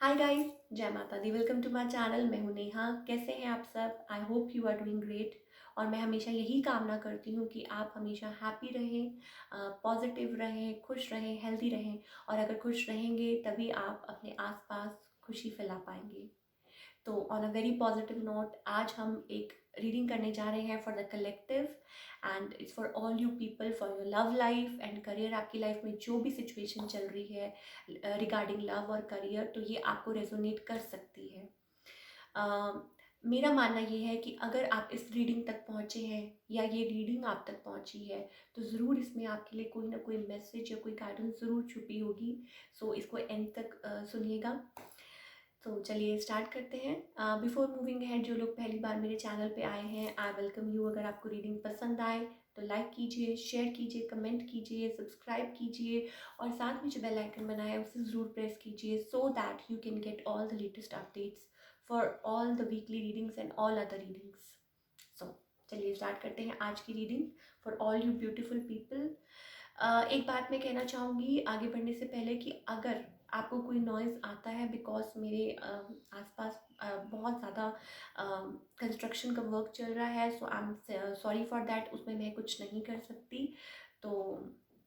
हाय guys, जय माता दी। Welcome to my channel. मैं हूं नेहा। कैसे हैं आप सब? I hope you are doing great. और मैं हमेशा यही कामना करती हूं कि आप हमेशा हैप्पी रहें, पॉजिटिव रहें, खुश रहें, हेल्दी रहें। और अगर खुश रहेंगे तभी आप अपने आसपास खुशी फैला पाएंगे। तो on a very positive note आज हम एक रीडिंग करने जा रहे हैं for the collective and it's for all you people, for your love life and career. आपकी लाइफ में जो भी सिचुएशन चल रही है रिगार्डिंग लव और करियर, तो ये आपको रेजोनेट कर सकती है। अ, मेरा मानना ये है कि अगर आप इस रीडिंग तक पहुँचे हैं या ये रीडिंग आप तक पहुँची है तो ज़रूर इसमें आपके लिए कोई ना कोई मैसेज या कोई गाइडेंस ज़रूर छुपी होगी। सो इसको एंड तक सुनिएगा। तो चलिए स्टार्ट करते हैं। बिफोर मूविंग अहेड, जो लोग पहली बार मेरे चैनल पे आए हैं, आई वेलकम यू। अगर आपको रीडिंग पसंद आए तो लाइक कीजिए, शेयर कीजिए, कमेंट कीजिए, सब्सक्राइब कीजिए और साथ में जो बेल आइकन बनाया है उसे ज़रूर प्रेस कीजिए so that you can get all the latest updates for all the weekly readings and all other readings. So चलिए स्टार्ट करते हैं आज की reading for all you beautiful people. एक बात मैं कहना चाहूँगी आगे बढ़ने से पहले कि अगर आपको कोई नॉइज़ आता है बिकॉज मेरे आसपास बहुत ज़्यादा कंस्ट्रक्शन का वर्क चल रहा है, so I am sorry for that. उसमें मैं कुछ नहीं कर सकती। तो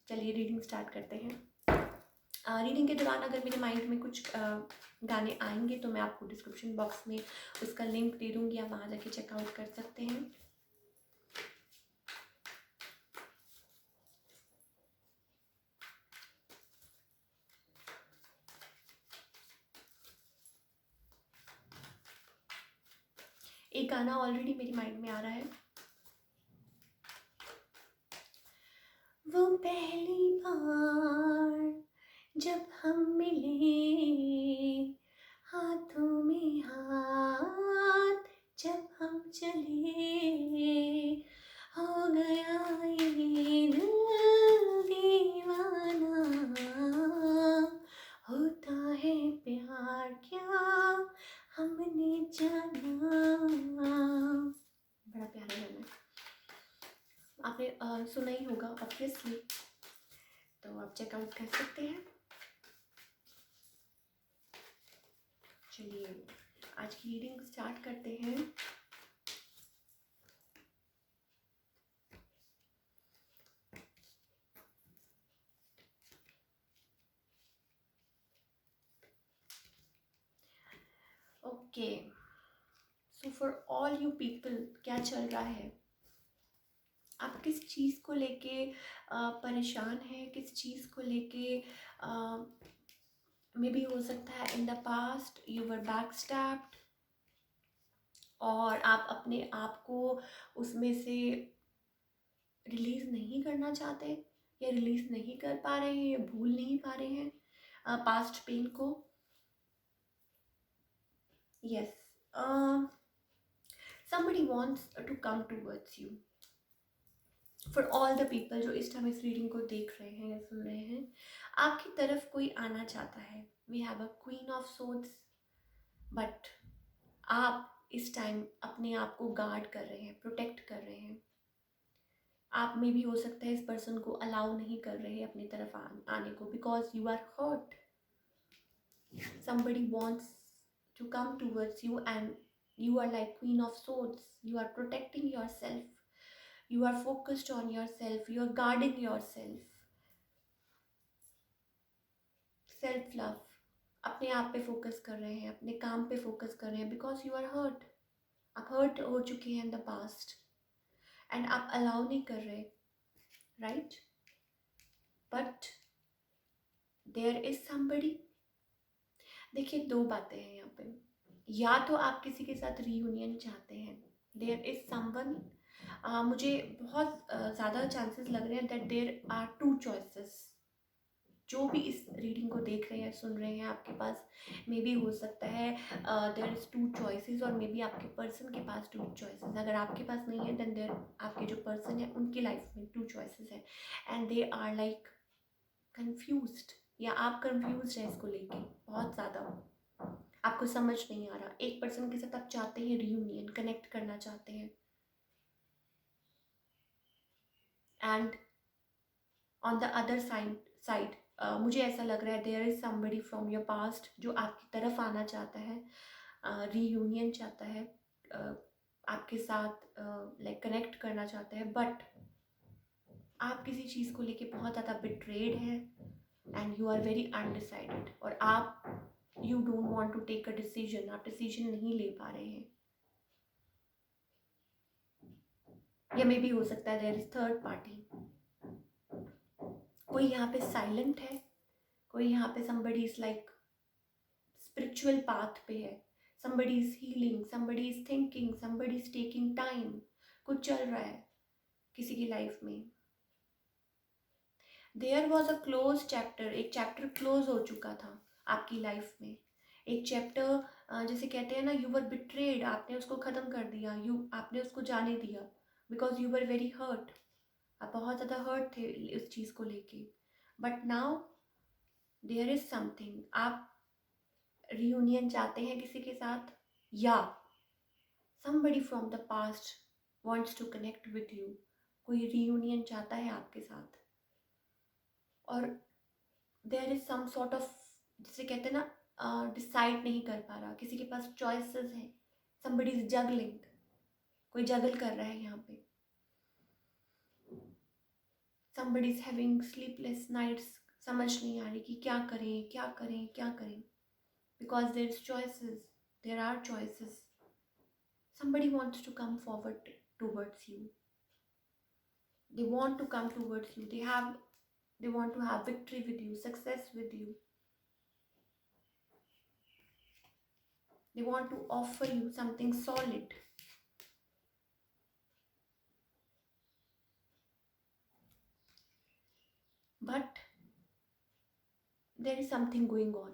चलिए रीडिंग स्टार्ट करते हैं। रीडिंग के दौरान अगर मेरे माइंड में कुछ गाने आएंगे तो मैं आपको डिस्क्रिप्शन बॉक्स में उसका लिंक दे दूँगी, आप वहाँ जाके चेकआउट कर सकते हैं। एक गाना ऑलरेडी मेरे माइंड में आ रहा है। वो पहली बार जब हम मिले, हाथों में हाथ जब हम चले, हो गया ये दिल दीवाना, होता है प्यार क्या हमने जाना। बड़ा प्यारा गाना है, आपने सुना ही होगा ऑब्वियसली, तो आप चेकआउट कर सकते हैं। चलिए आज की रीडिंग स्टार्ट करते हैं। Okay, so for all you people, क्या चल रहा है? आप किस चीज़ को लेके परेशान हैं? किस चीज़ को लेके मे बी हो सकता है इन the past you were back stabbed और आप अपने आप को उसमें से रिलीज़ नहीं करना चाहते या रिलीज़ नहीं कर पा रहे हैं या भूल नहीं पा रहे हैं पास्ट पेन को। Yes, somebody wants to come towards you. For all the people जो इस टाइम इस रीडिंग को देख रहे हैं या सुन रहे हैं, आपकी तरफ कोई आना चाहता है। We have a queen of swords, but आप इस टाइम अपने आप को गार्ड कर रहे हैं, प्रोटेक्ट कर रहे हैं। आप में भी हो सकता है इस पर्सन को अलाउ नहीं कर रहे हैं अपनी तरफ आने को because you are hurt. somebody wants to come towards you and you are like queen of swords. You are protecting yourself, you are focused on yourself, you are guarding yourself. Self love, अपने आप पे focus कर रहे हैं, अपने काम पे focus कर रहे हैं बिकॉज यू आर हर्ट। आप हर्ट हो चुके हैं इन द पास्ट एंड आप अलाउ नहीं कर रहे, right? But there is somebody. देखिए दो बातें हैं यहाँ पे, या तो आप किसी के साथ रीयूनियन चाहते हैं, देयर इज समवन। मुझे बहुत ज़्यादा चांसेस लग रहे हैं that there are two choices. जो भी इस रीडिंग को देख रहे हैं, सुन रहे हैं, आपके पास मे बी हो सकता है देयर इज टू चॉइसेस और मे बी आपके पर्सन के पास टू चॉइसेस। अगर आपके पास नहीं है देन देयर आपके जो पर्सन है उनकी लाइफ में टू चॉइसेस है and they are like confused, या आप कंफ्यूज हैं इसको लेके बहुत ज़्यादा। आपको समझ नहीं आ रहा। एक पर्सन के साथ आप चाहते हैं रीयूनियन, कनेक्ट करना चाहते हैं and on the other side मुझे ऐसा लग रहा है there is somebody from your past जो आपकी तरफ आना चाहता है, रीयूनियन चाहता है, आपके साथ लाइक कनेक्ट करना चाहता है, बट आप किसी चीज़ को लेके बहुत ज़्यादा बिट्रेड हैं and you are very undecided, और आप you don't want to take a decision, आप डिसीजन नहीं ले पा रहे हैं। या मे बी हो सकता है देयर इज थर्ड पार्टी, कोई यहाँ पे साइलेंट है, कोई यहाँ पे somebody is like spiritual path पे है, somebody is healing, somebody is thinking, somebody is taking time, कुछ चल रहा है किसी की लाइफ में। There was a close chapter, एक चैप्टर क्लोज हो चुका था आपकी लाइफ में, एक चैप्टर जैसे कहते हैं ना यू वर बिट्रेड, आपने उसको ख़त्म कर दिया, आपने उसको जाने दिया because you were very hurt, आप बहुत ज़्यादा हर्ट थे इस चीज़ को लेके। But now there is something, आप रियूनियन चाहते हैं किसी के साथ, या somebody from the past wants to connect with you, कोई रियूनियन चाहता है आपके साथ, और there is some sort of, जिसे कहते हैं ना डिसाइड नहीं कर पा रहा, किसी के पास चॉइसेस हैं, somebody is juggling, कोई जगल कर रहा है यहाँ पे, somebody is having sleepless nights, समझ नहीं आ रही कि क्या करें क्या करें क्या करें, because there is choices, there are choices, somebody wants to come forward towards you, they want to come towards you, they want to have victory with you, success with you, they want to offer you something solid, but there is something going on,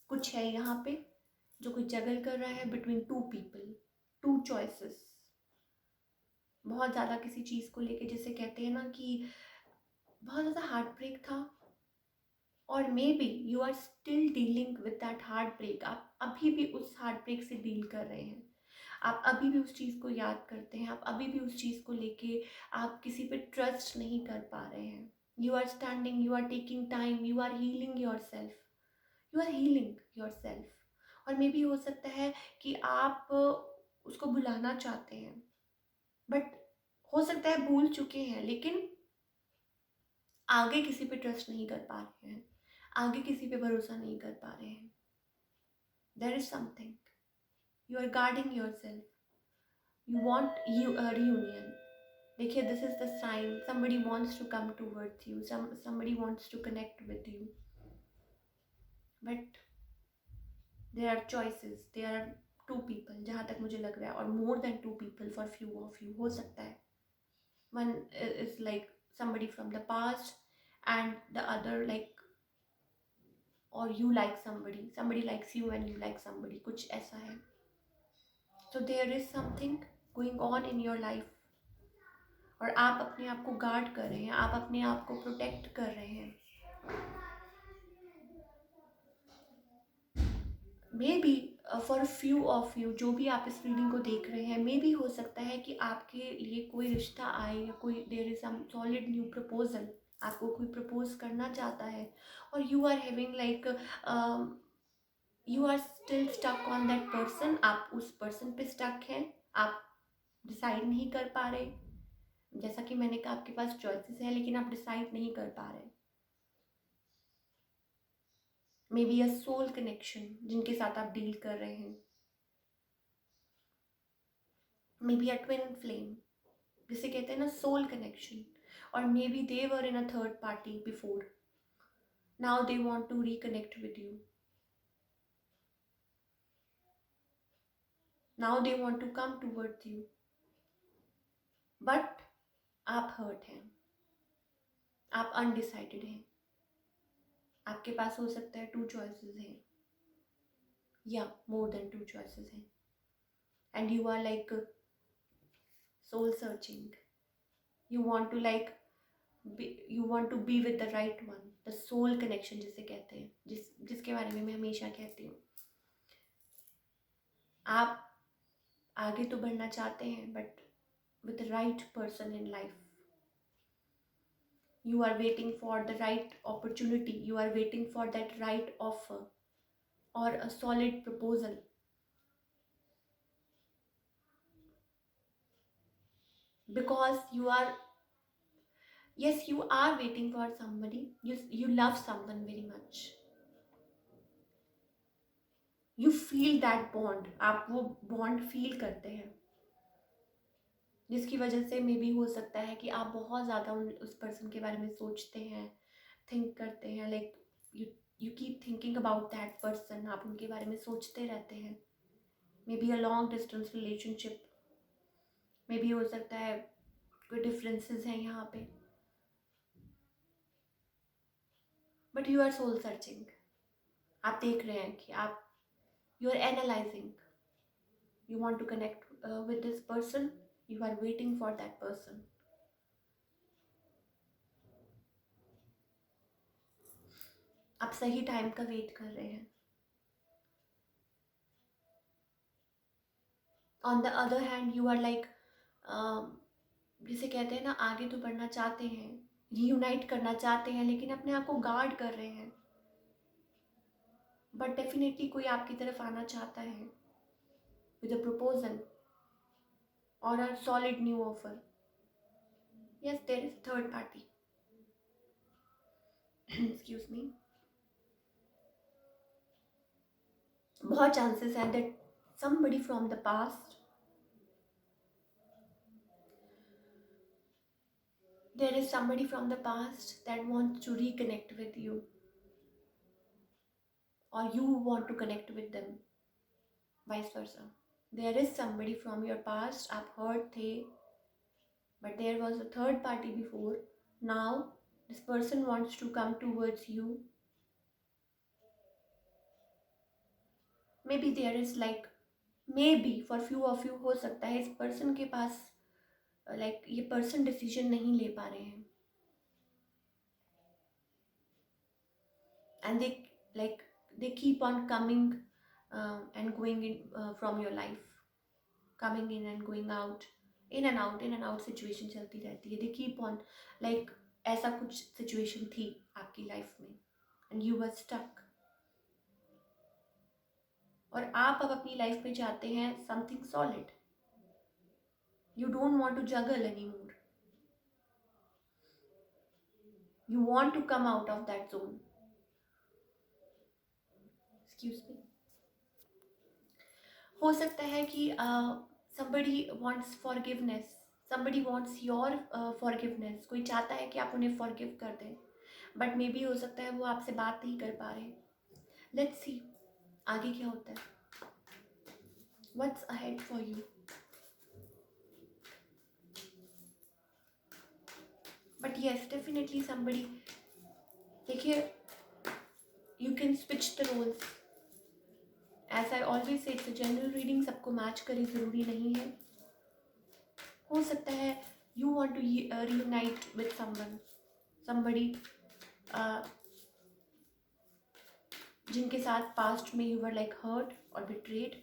कुछ है यहाँ पे जो कोई जगल कर रहा है between two people, two choices, बहुत ज़्यादा किसी चीज़ को लेके, जिसे कहते हैं ना कि बहुत ज़्यादा हार्ट ब्रेक था, और maybe you are still dealing with that heartbreak, आप अभी भी उस हार्ट ब्रेक से डील कर रहे हैं, आप अभी भी उस चीज़ को याद करते हैं, आप अभी भी उस चीज़ को लेके आप किसी पे ट्रस्ट नहीं कर पा रहे हैं, you are standing, you are taking time, you are healing your self, you are healing yourself, और मे बी हो सकता है कि आप उसको भुलाना चाहते हैं, बट हो सकता है भूल चुके हैं, लेकिन आगे किसी पे ट्रस्ट नहीं कर पा रहे हैं, आगे किसी पे भरोसा नहीं कर पा रहे हैं, there is something, you are guarding your self, you want you reunion, देखिए this is the sign, somebody wants to come towards you, somebody wants to connect with you, but there are choices, there are two people, जहाँ तक मुझे लग रहा है, और more than two people for few of you, हो सकता है one is like somebody from the past and the other like, or you like somebody, somebody likes you and you like somebody, कुछ ऐसा है, so there is something going on in your life, और आप अपने आप को guard कर रहे हैं, आप अपने आप को प्रोटेक्ट कर रहे हैं, may be for few of you जो भी आप इस रीडिंग को देख रहे हैं, मे बी हो सकता है कि आपके लिए कोई रिश्ता आए, या कोई there is some solid new proposal, आपको कोई प्रपोज करना चाहता है, और you are having like you are still stuck on that person, आप उस पर्सन पे स्टक हैं, आप डिसाइड नहीं कर पा रहे, जैसा कि मैंने कहा आपके पास चॉइसेस है लेकिन आप डिसाइड नहीं कर पा रहे, maybe a soul connection जिनके साथ आप डील कर रहे हैं, maybe a twin flame, जिसे कहते हैं ना सोल कनेक्शन, और maybe they were in a third party before, now they want to reconnect with you, now they want to come towards you, but आप hurt हैं, आप undecided हैं, आपके पास हो सकता है टू चॉइसेस हैं, या मोर देन टू चॉइसेस हैं, and you are like soul searching, you want to like you want to be with the right one, the soul connection जिसे कहते हैं, जिसके बारे में मैं हमेशा कहती हूँ, आप आगे तो बढ़ना चाहते हैं but with the right person in life, You are waiting for the right opportunity, you are waiting for that right offer or a solid proposal. Because you are, yes, you are waiting for somebody, you love someone very much, you feel that bond, आप वो bond feel करते हैं, जिसकी वजह से may be हो सकता है कि आप बहुत ज़्यादा उस पर्सन के बारे में सोचते हैं, थिंक करते हैं, like you you keep thinking about that person, आप उनके बारे में सोचते रहते हैं। Maybe a long distance relationship, maybe हो सकता है कोई डिफरेंसेस हैं यहाँ पे, but you are soul searching, आप देख रहे हैं कि आप, you are analysing, you want to connect with this person, you are waiting for that person. आप सही टाइम का वेट कर रहे हैं। On the other hand you are like, जिसे कहते हैं ना, आगे तो बढ़ना चाहते हैं, रीयूनाइट करना चाहते हैं, लेकिन अपने आप को गार्ड कर रहे हैं, बट डेफिनेटली कोई आपकी तरफ आना चाहता है विद अ प्रपोजल और a solid new offer. Yes, there is third party. Excuse me. बहुत चांसेस है that somebody from the past, there is somebody from the past that wants to reconnect with you, or you want to connect with them, vice versa. There is somebody from your past, आप hurt थे, but there was a third party before. Now this person wants to come towards you. Maybe there is like, maybe for few of you हो सकता है इस person के पास like ये person decision नहीं ले पा रहे हैं, and they like they keep on coming and going in from your life, coming in and going out, in and out, in and out situation चलती रहती है। they keep on like, ऐसा कुछ situation थी आपकी लाइफ में and you were stuck, और आप अब अपनी लाइफ में चाहते हैं something solid, you don't want to juggle anymore, you want to come out of that zone. Excuse me। हो सकता है कि somebody wants forgiveness, somebody wants your forgiveness, कोई चाहता है कि आप उन्हें forgive कर दें, बट मे बी हो सकता है वो आपसे बात नहीं कर पा रहे। लेट्स सी आगे क्या होता है, what's ahead for you. But yes, definitely somebody, देखिए, you can switch the roles, as I always say it's a general reading, सबको मैच करे ज़रूरी नहीं है। हो सकता है you want to reunite with someone, somebody जिनके साथ पास्ट में you were like hurt or betrayed,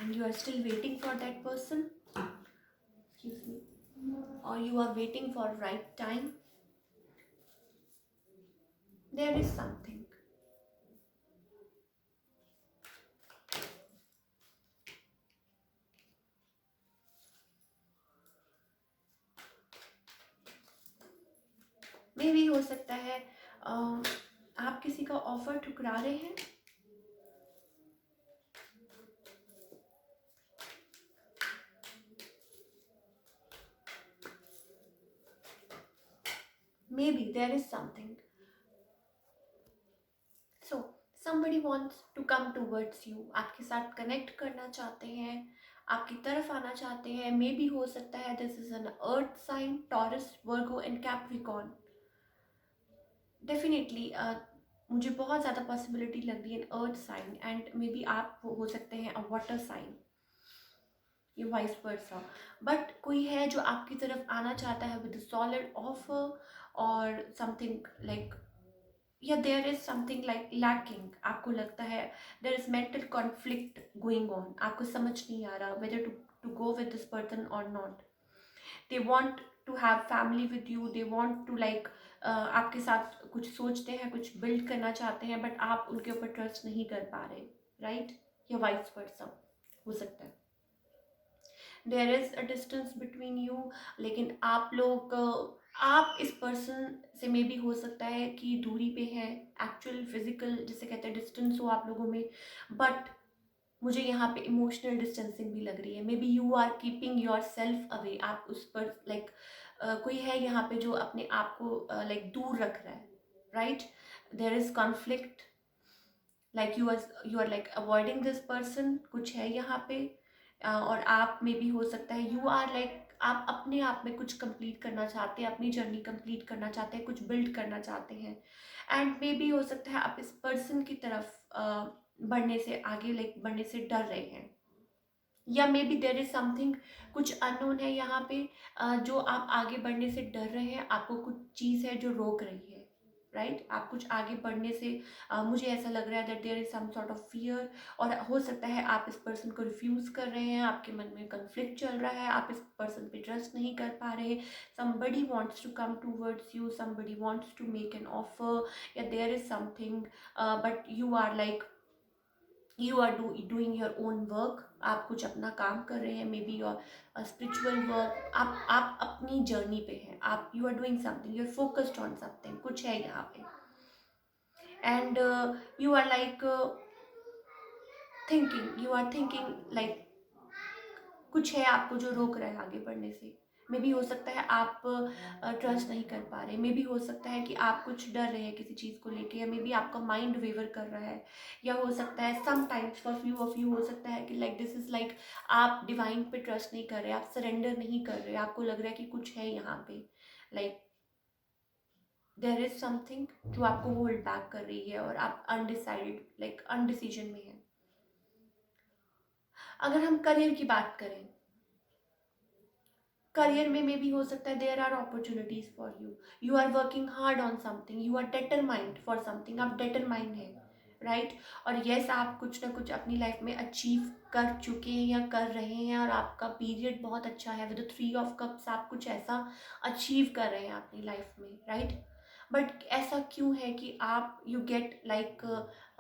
and you are still waiting for that person, excuse me, or you are waiting for right time. There is something, मे भी हो सकता है आप किसी का ऑफर ठुकरा रहे हैं, maybe there is something, so somebody wants to come towards you, आपके साथ कनेक्ट करना चाहते हैं, आपकी तरफ आना चाहते हैं। मे बी हो सकता है this is an earth sign, Taurus, Virgo and Capricorn. Definitely मुझे बहुत ज़्यादा पॉसिबिलिटी लग रही है earth sign, and maybe आप हो सकते हैं अ वाटर साइन, ये वाइस वर्सा। बट कोई है जो आपकी तरफ आना चाहता है विद सॉलिड ऑफर और समथिंग लाइक, या there is something like lacking, आपको लगता है there is mental conflict going on, आपको समझ नहीं आ रहा whether to go with this person or not. They want to have family with you, they want to like आपके साथ कुछ सोचते हैं, कुछ बिल्ड करना चाहते हैं, बट आप उनके ऊपर ट्रस्ट नहीं कर पा रहे, राइट? या वाइस वर्सा हो सकता है। There is a distance between you, लेकिन आप लोग आप इस पर्सन से मे बी हो सकता है कि दूरी पे है, एक्चुअल फिजिकल जिसे कहते हैं डिस्टेंस हो आप लोगों में, बट मुझे यहाँ पे इमोशनल डिस्टेंसिंग भी लग रही है। Maybe you are keeping yourself away, आप उस पर लाइक कोई है यहाँ पे जो अपने आप को लाइक दूर रख रहा है, right? There is conflict, like you are like avoiding this person, कुछ है यहाँ पे। और आप में भी हो सकता है यू आर लाइक आप अपने आप में कुछ कंप्लीट करना चाहते हैं, अपनी जर्नी कंप्लीट करना चाहते हैं, कुछ बिल्ड करना चाहते हैं, एंड मे बी हो सकता है आप इस पर्सन की तरफ बढ़ने से आगे लाइक बढ़ने से डर रहे हैं, या मे बी देर इज समथिंग, कुछ अननोन है यहाँ पे जो आप आगे बढ़ने से डर रहे हैं, आपको कुछ चीज़ है जो रोक रही है, राइट? आप कुछ आगे बढ़ने से मुझे ऐसा लग रहा है that there is some sort of fear, और हो सकता है आप इस पर्सन को रिफ्यूज कर रहे हैं, आपके मन में कन्फ्लिक्ट चल रहा है, आप इस पर्सन पे ट्रस्ट नहीं कर पा रहे, somebody wants to come towards you, somebody wants to make an offer, या there is something but you are like you are doing your own work, आप कुछ अपना काम कर रहे हैं, maybe your spiritual work, आप अपनी जर्नी पे हैं, आप you are doing something, you are focused on something, कुछ है यहाँ पे, and you are like thinking like कुछ है आपको जो रोक रहा है आगे बढ़ने से। मे बी हो सकता है आप ट्रस्ट नहीं कर पा रहे, मे बी हो सकता है कि आप कुछ डर रहे हैं किसी चीज़ को लेके, या मे बी आपका माइंड वेवर कर रहा है, या हो सकता है sometimes for few of you हो सकता है कि लाइक दिस इज लाइक आप डिवाइन पे ट्रस्ट नहीं कर रहे, आप सरेंडर नहीं कर रहे, आपको लग रहा है कि कुछ है यहाँ पे, लाइक देयर इज समथिंग जो आपको होल्ड बैक कर रही है, और आप अनडिसाइडेड लाइक अनडिसीजन में है। अगर हम करियर की बात करें, करियर में भी हो सकता है there are opportunities for you, you are working hard on something, you are determined for something, आप डिटरमाइंड है, राइट? और यस आप कुछ ना कुछ अपनी लाइफ में अचीव कर चुके हैं या कर रहे हैं, और आपका पीरियड बहुत अच्छा है, विद 3 ऑफ कप्स आप कुछ ऐसा अचीव कर रहे हैं अपनी लाइफ में, राइट? बट ऐसा क्यों है कि आप यू गेट लाइक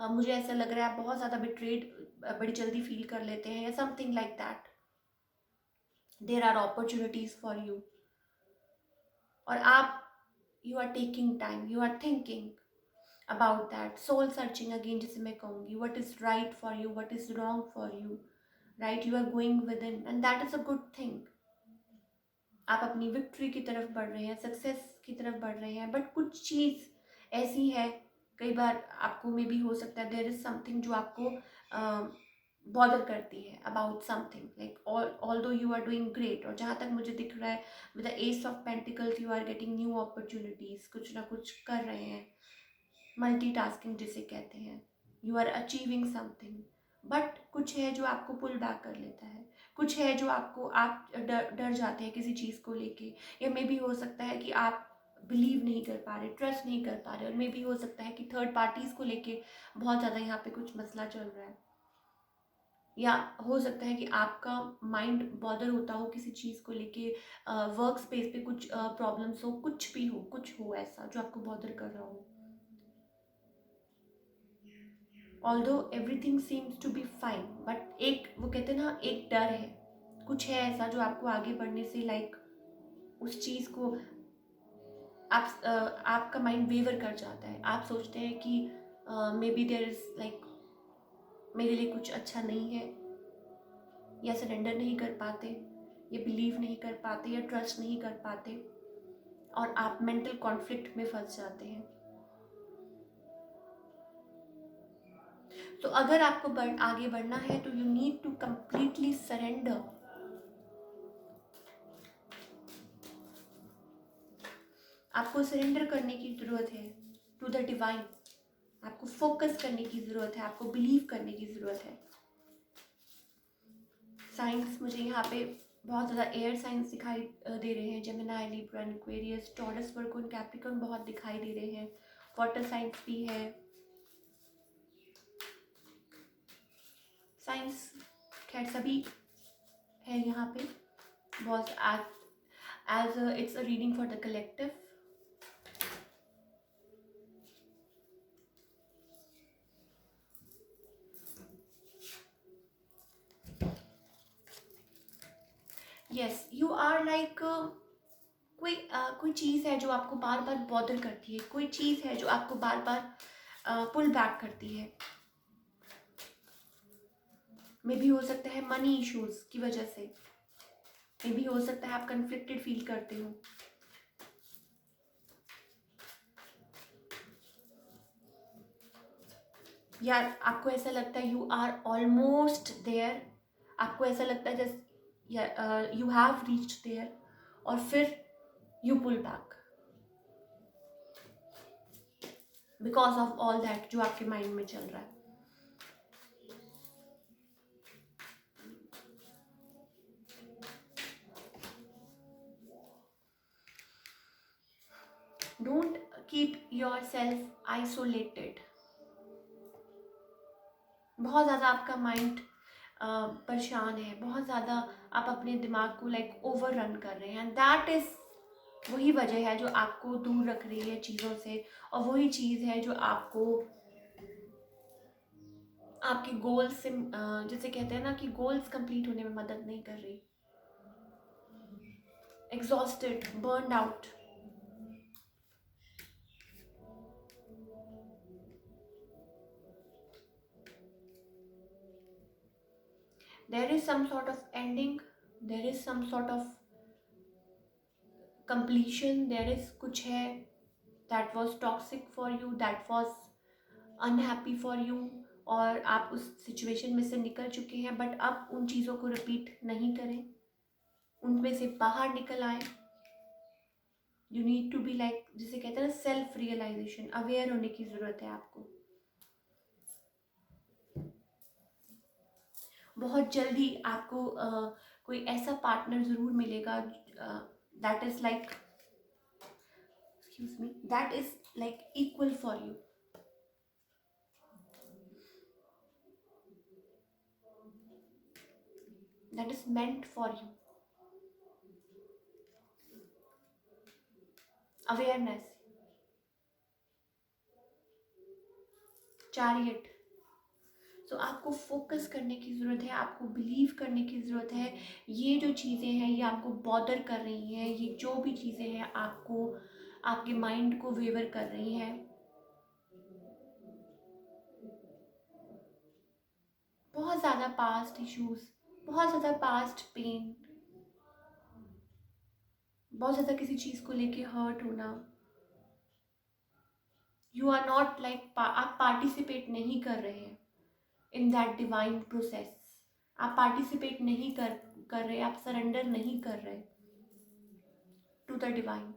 मुझे ऐसा लग रहा है आप बहुत ज़्यादा बिट्रेड बड़ी जल्दी फील कर लेते हैं, या something like that, there are opportunities for you, और आप you are taking time, you are thinking about that, soul searching again जिसे मैं कहूँगी, what is right for you, what is wrong for you, right? You are going within and that is a good thing, आप अपनी victory की तरफ बढ़ रहे हैं, सक्सेस की तरफ बढ़ रहे हैं, बट कुछ चीज़ ऐसी है, कई बार आपको में भी हो सकता है देयर इज समथिंग जो आपको बॉदर करती है about something, like although you are doing great, और जहाँ तक मुझे दिख रहा है with the ace of pentacles you are getting new opportunities, कुछ ना कुछ कर रहे हैं, मल्टीटास्किंग जिसे कहते हैं, you are achieving something, but कुछ है जो आपको पुल बैक कर लेता है, कुछ है जो आपको आप डर जाते हैं किसी चीज़ को लेके, या मे भी हो सकता है कि आप बिलीव नहीं कर पा रहे, ट्रस्ट नहीं कर पा रहे, और मे भी हो सकता है कि थर्ड पार्टीज़ को लेके बहुत ज़्यादा यहाँ पे कुछ मसला चल रहा है, या हो सकता है कि आपका माइंड बॉदर होता हो किसी चीज़ को लेके, वर्क स्पेस पे कुछ प्रॉब्लम्स हो, कुछ भी हो, कुछ हो ऐसा जो आपको बॉदर कर रहा हो, although everything seems to be fine, but एक वो कहते हैं ना एक डर है, कुछ है ऐसा जो आपको आगे बढ़ने से लाइक उस चीज़ को आपका माइंड वेवर कर जाता है, आप सोचते हैं कि maybe there is like मेरे लिए कुछ अच्छा नहीं है, या सरेंडर नहीं कर पाते, या बिलीव नहीं कर पाते, या ट्रस्ट नहीं कर पाते, और आप मेंटल कॉन्फ्लिक्ट में फंस जाते हैं। तो अगर आपको आगे बढ़ना है तो you need to completely surrender, आपको सरेंडर करने की ज़रूरत है टू द डिवाइन, आपको फोकस करने की ज़रूरत है, आपको बिलीव करने की ज़रूरत है। साइंस मुझे यहाँ पे बहुत ज़्यादा एयर साइंस दिखाई दे रहे हैं, जेमिनी, लिब्रा, एक्वेरियस, टॉरस, वर्गो, कैप्रिकॉर्न बहुत दिखाई दे रहे हैं, वाटर साइंस भी है, साइंस खैर सभी है यहाँ पे बहुत as it's a reading for the collective. Yes, you are like कोई चीज़ है जो आपको बार बार बॉदर करती है, कोई चीज़ है जो आपको बार बार पुल बैक करती है। मे भी हो सकता है मनी इश्यूज की वजह से, मे भी हो सकता है आप कन्फ्लिक्टेड फील करते हो। यार आपको ऐसा लगता है यू आर ऑलमोस्ट देयर, आपको ऐसा लगता है just you have reached there, और फिर you pull back because of all that जो आपके माइंड में चल रहा है। Don't keep yourself isolated. बहुत ज़्यादा आपका माइंड परेशान है, बहुत ज़्यादा आप अपने दिमाग को लाइक ओवर रन कर रहे हैं। दैट इज़ वही वजह है जो आपको दूर रख रही है चीज़ों से, और वही चीज़ है जो आपको आपके गोल्स से जैसे कहते हैं ना कि गोल्स कंप्लीट होने में मदद नहीं कर रही। Exhausted, burned out. There is some sort of ending, there is some sort of completion, there is कुछ है that was toxic for you, that was unhappy for you, और आप उस सिचुएशन में से निकल चुके हैं। बट अब उन चीज़ों को रिपीट नहीं करें, उनमें से बाहर निकल आए। You need to be like जिसे कहते हैं ना सेल्फ रियलाइजेशन, अवेयर होने की ज़रूरत है आपको। बहुत जल्दी आपको कोई ऐसा पार्टनर ज़रूर मिलेगा that is like excuse me, that is like equal for you, that is meant for you. Awareness, chariot. तो आपको फोकस करने की ज़रूरत है, आपको बिलीव करने की ज़रूरत है। ये जो चीज़ें हैं ये आपको बॉदर कर रही हैं, ये जो भी चीज़ें हैं आपको आपके माइंड को वेवर कर रही हैं। बहुत ज़्यादा पास्ट इश्यूज, बहुत ज़्यादा पास्ट पेन, बहुत ज़्यादा किसी चीज़ को लेके हर्ट होना। यू आर नॉट लाइक आप पार्टिसिपेट नहीं कर रहे हैं इन दैट डिवाइन प्रोसेस। आप पार्टिसिपेट नहीं कर रहे, आप सरेंडर नहीं कर रहे to the divine.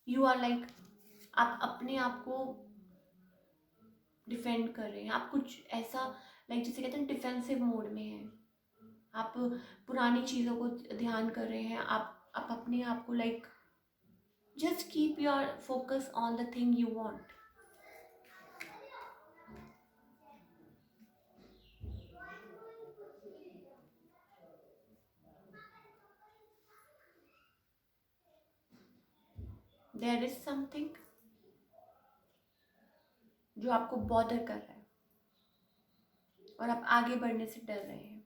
You are like आप अपने आप को डिफेंड कर रहे हैं, आप कुछ ऐसा लाइक जिसे कहते हैं डिफेंसिव मोड में हैं। आप पुरानी चीज़ों को ध्यान कर रहे हैं, आप अपने आप को like just keep your focus on the thing you want. There is something जो आपको बॉदर कर रहा है और आप आगे बढ़ने से डर रहे हैं।